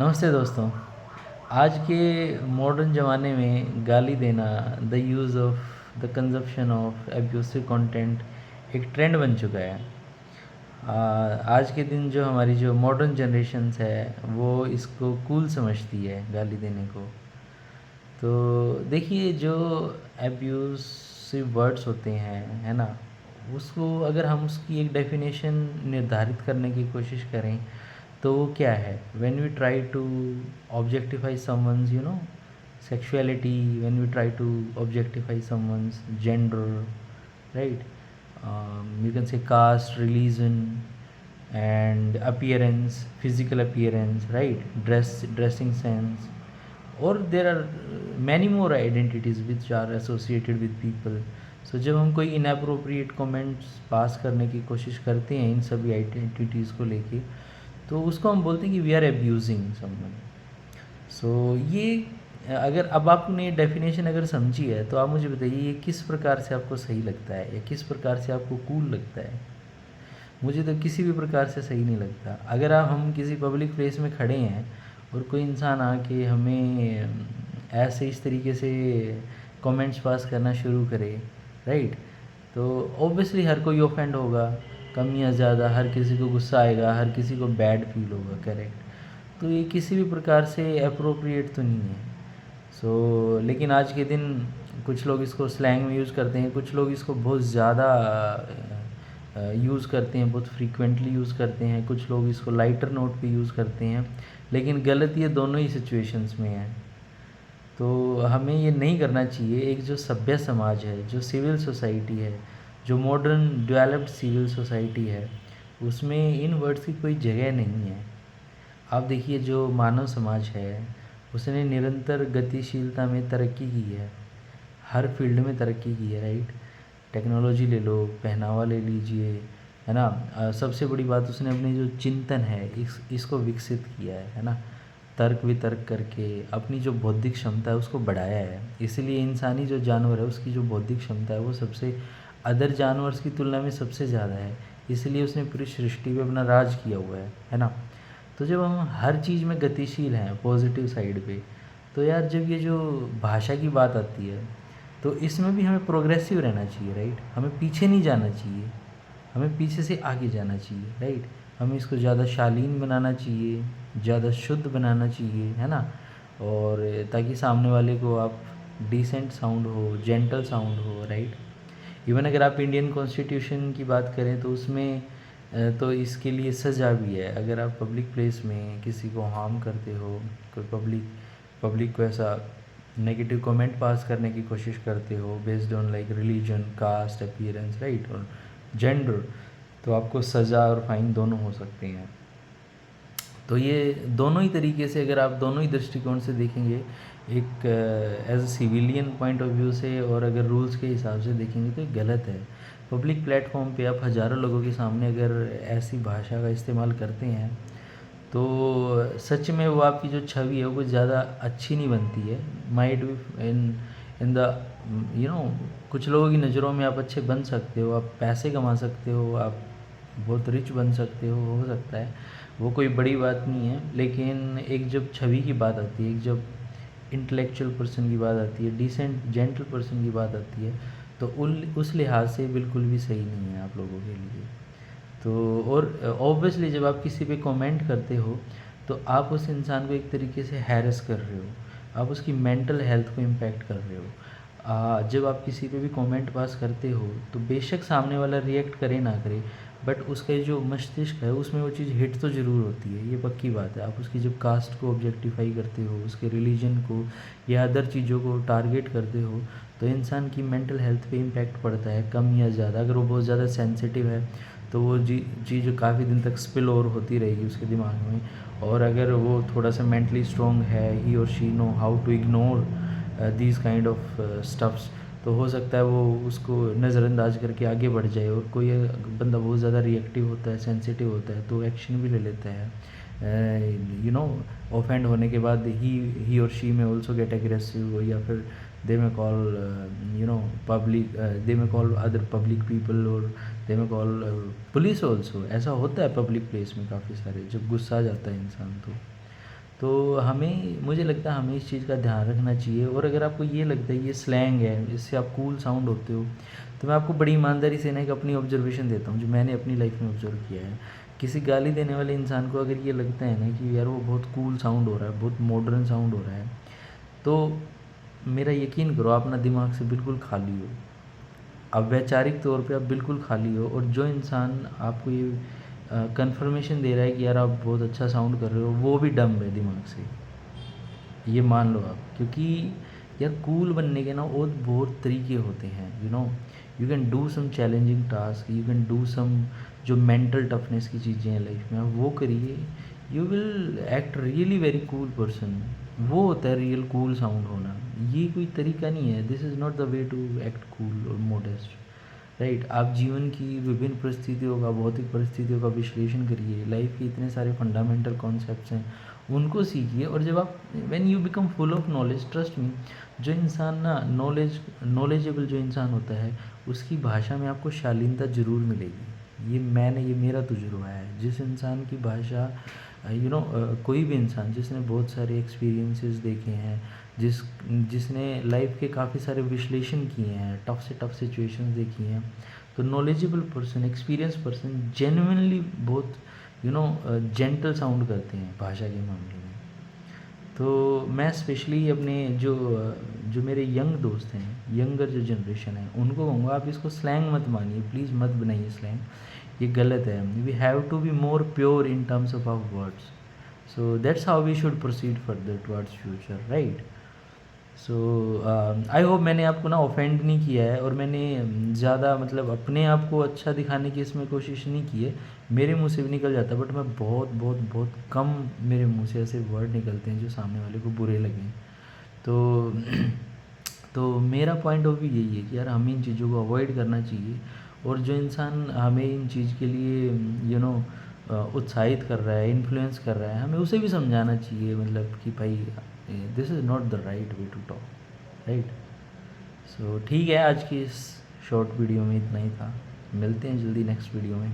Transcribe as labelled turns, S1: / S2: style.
S1: नमस्ते दोस्तों। आज के मॉडर्न ज़माने में गाली देना, the use of the consumption of abusive content एक ट्रेंड बन चुका है। आज के दिन जो हमारी जो मॉडर्न जनरेशन्स है वो इसको कूल समझती है गाली देने को। तो देखिए, जो एब्यूसिव वर्ड्स होते हैं, है ना, उसको अगर हम उसकी एक डेफिनेशन निर्धारित करने की कोशिश करें तो वो क्या है? When we try to objectify someone's sexuality, when we try to objectify someone's gender, right, you can say caste, religion, and appearance, physical appearance, right, dressing sense, or there are many more identities which are associated with people. So जब हम कोई inappropriate comments pass करने की कोशिश करते हैं इन सभी identities को लेके, तो उसको हम बोलते हैं कि वी आर एब्यूजिंग समवन। सो ये अगर अब आपने डेफिनेशन अगर समझी है तो आप मुझे बताइए ये किस प्रकार से आपको सही लगता है या किस प्रकार से आपको कूल लगता है? मुझे तो किसी भी प्रकार से सही नहीं लगता। अगर आप हम किसी पब्लिक प्लेस में खड़े हैं और कोई इंसान आके हमें ऐसे इस तरीके से कमेंट्स पास करना शुरू करे, राइट, तो ऑब्वियसली हर कोई ऑफेंड होगा, कम या ज़्यादा हर किसी को गुस्सा आएगा, हर किसी को बैड फील होगा, करेक्ट। तो ये किसी भी प्रकार से अप्रोप्रिएट तो नहीं है। लेकिन आज के दिन कुछ लोग इसको स्लैंग में यूज़ करते हैं, कुछ लोग इसको बहुत ज़्यादा यूज़ करते हैं, बहुत फ्रीक्वेंटली यूज़ करते हैं, कुछ लोग इसको लाइटर नोट पे यूज़ करते हैं, लेकिन गलत ये दोनों ही सिचुएशंस में है। तो हमें ये नहीं करना चाहिए। एक जो सभ्य समाज है, जो सिविल सोसाइटी है, जो मॉडर्न डेवलप्ड सिविल सोसाइटी है, उसमें इन वर्ड्स की कोई जगह नहीं है। आप देखिए, जो मानव समाज है उसने निरंतर गतिशीलता में तरक्की की है, हर फील्ड में तरक्की की है, राइट। टेक्नोलॉजी ले लो, पहनावा ले लीजिए, है ना। सबसे बड़ी बात, उसने अपनी जो चिंतन है इसको विकसित किया है ना, तर्क वितर्क करके अपनी जो बौद्धिक क्षमता है उसको बढ़ाया है। इसीलिए इंसानी जो जानवर है उसकी जो बौद्धिक क्षमता है वो सबसे अदर जानवर्स की तुलना में सबसे ज़्यादा है। इसलिए उसने पूरी सृष्टि पे अपना राज किया हुआ है ना। तो जब हम हर चीज़ में गतिशील हैं पॉजिटिव साइड पे, तो यार जब ये जो भाषा की बात आती है तो इसमें भी हमें प्रोग्रेसिव रहना चाहिए, राइट। हमें पीछे नहीं जाना चाहिए, हमें पीछे से आगे जाना चाहिए, राइट। हमें इसको ज़्यादा शालीन बनाना चाहिए, ज़्यादा शुद्ध बनाना चाहिए, है ना। और ताकि सामने वाले को आप डिसेंट साउंड हो, जेंटल साउंड हो, राइट। इवन अगर आप इंडियन कॉन्स्टिट्यूशन की बात करें तो उसमें तो इसके लिए सज़ा भी है। अगर आप पब्लिक प्लेस में किसी को हार्म करते हो, कोई पब्लिक को ऐसा नेगेटिव कमेंट पास करने की कोशिश करते हो based on like religion, caste, appearance, right, और जेंडर, तो आपको सज़ा और फाइन दोनों हो सकते हैं। तो ये दोनों ही तरीके से, अगर आप दोनों ही दृष्टिकोण से देखेंगे, एक as a civilian point of view से और अगर रूल्स के हिसाब से देखेंगे तो ये गलत है। पब्लिक प्लेटफॉर्म पे आप हज़ारों लोगों के सामने अगर ऐसी भाषा का इस्तेमाल करते हैं तो सच में वो आपकी जो छवि है वो कुछ ज़्यादा अच्छी नहीं बनती है। माइट बी इन द कुछ लोगों की नज़रों में आप अच्छे बन सकते हो, आप पैसे कमा सकते हो, आप बहुत रिच बन सकते हो सकता है, वो कोई बड़ी बात नहीं है। लेकिन एक जब छवि की बात आती है, एक जब इंटेलेक्चुअल पर्सन की बात आती है, डिसेंट जेंटल पर्सन की बात आती है, तो उस लिहाज से बिल्कुल भी सही नहीं है आप लोगों के लिए। तो और ऑब्वियसली जब आप किसी पे कमेंट करते हो तो आप उस इंसान को एक तरीके से हैरेस कर रहे हो, आप उसकी मेंटल हेल्थ को इम्पैक्ट कर रहे हो। जब आप किसी पे भी कमेंट पास करते हो तो बेशक सामने वाला रिएक्ट करे ना करे, बट उसका जो मस्तिष्क है उसमें वो चीज़ हिट तो ज़रूर होती है, ये पक्की बात है। आप उसकी जब कास्ट को ऑब्जेक्टिफाई करते हो, उसके रिलीजन को या अदर चीज़ों को टारगेट करते हो, तो इंसान की मेंटल हेल्थ पे इम्पैक्ट पड़ता है, कम या ज़्यादा। अगर वो बहुत ज़्यादा सेंसिटिव है तो वो चीज़ काफ़ी दिन तक स्पिल ओवर होती रहेगी उसके दिमाग में। और अगर वो थोड़ा सा मेंटली स्ट्रॉन्ग है, ही और she know how to ignore these kind of stuffs, तो हो सकता है वो उसको नज़रअंदाज करके आगे बढ़ जाए। और कोई बंदा बहुत ज़्यादा रिएक्टिव होता है, सेंसिटिव होता है, तो एक्शन भी ले लेता है। ऑफेंड होने के बाद ही और शी में ऑल्सो गेट एग्रेसिव, या फिर दे में कॉल पब्लिक, दे में कॉल अदर पब्लिक पीपल, और दे में कॉल पुलिस ऑल्सो। ऐसा होता है पब्लिक प्लेस में काफ़ी सारे, जब गुस्सा आ जाता है इंसान। तो हमें मुझे लगता है हमें इस चीज़ का ध्यान रखना चाहिए। और अगर आपको ये लगता है ये स्लैंग है, इससे आप कूल साउंड होते हो, तो मैं आपको बड़ी ईमानदारी से ना एक अपनी ऑब्जर्वेशन देता हूँ जो मैंने अपनी लाइफ में ऑब्जर्व किया है। किसी गाली देने वाले इंसान को अगर ये लगता है ना कि यार वो बहुत कूल साउंड हो रहा है, बहुत मॉडर्न साउंड हो रहा है, तो मेरा यकीन करो आप अपना दिमाग से बिल्कुल खाली हो। अब वैचारिक तौर पे आप बिल्कुल खाली हो। और जो इंसान आपको ये कंफर्मेशन दे रहा है कि यार आप बहुत अच्छा साउंड कर रहे हो, वो भी डम है दिमाग से, ये मान लो आप। क्योंकि यार कूल बनने के ना और बहुत तरीके होते हैं, you can do some challenging task, you can do some जो मेंटल टफनेस की चीज़ें हैं लाइफ में, आप वो करिए, you will act really very cool person. वो होता है रियल कूल साउंड होना। ये कोई तरीका नहीं है, this is not the way to act cool और मोडेस्ट, राइट। आप जीवन की विभिन्न परिस्थितियों का, भौतिक परिस्थितियों का विश्लेषण करिए, लाइफ के इतने सारे फंडामेंटल कॉन्सेप्ट्स हैं, उनको सीखिए। और जब आप when you become full of knowledge, trust me, जो इंसान ना नॉलेजेबल जो इंसान होता है, उसकी भाषा में आपको शालीनता ज़रूर मिलेगी। ये मेरा तजुर्बा है। जिस इंसान की भाषा कोई भी इंसान जिसने बहुत सारे एक्सपीरियंसेस देखे हैं, जिसने लाइफ के काफ़ी सारे विश्लेषण किए हैं, टफ से टफ सिचुएशंस देखी हैं, तो knowledgeable person, experience person genuinely बहुत जेंटल साउंड करते हैं भाषा के मामले में। तो मैं स्पेशली अपने जो मेरे यंग दोस्त हैं, यंगर जो जनरेशन है, उनको कहूँगा आप इसको स्लैंग मत मानिए, प्लीज़ मत बनाइए स्लैंग, ये गलत है। We have to be more pure in terms of our words, so that's how we should proceed further towards future, right. So I hope मैंने आपको ना ऑफेंड नहीं किया है, और मैंने ज़्यादा मतलब अपने आप को अच्छा दिखाने की इसमें कोशिश नहीं की है। मेरे मुंह से भी निकल जाता है, बट मैं बहुत बहुत बहुत कम मेरे मुंह से ऐसे वर्ड निकलते हैं जो सामने वाले को बुरे लगें। तो तो मेरा पॉइंट ऑफ व्यू यही है कि यार हमें इन चीज़ों को अवॉइड करना चाहिए। और जो इंसान हमें इन चीज़ के लिए उत्साहित कर रहा है, इन्फ्लुएंस कर रहा है, हमें उसे भी समझाना चाहिए, मतलब कि भाई this is not the right way to talk, right. So ठीक है, आज की इस शॉर्ट वीडियो में इतना ही था। मिलते हैं जल्दी नेक्स्ट वीडियो में।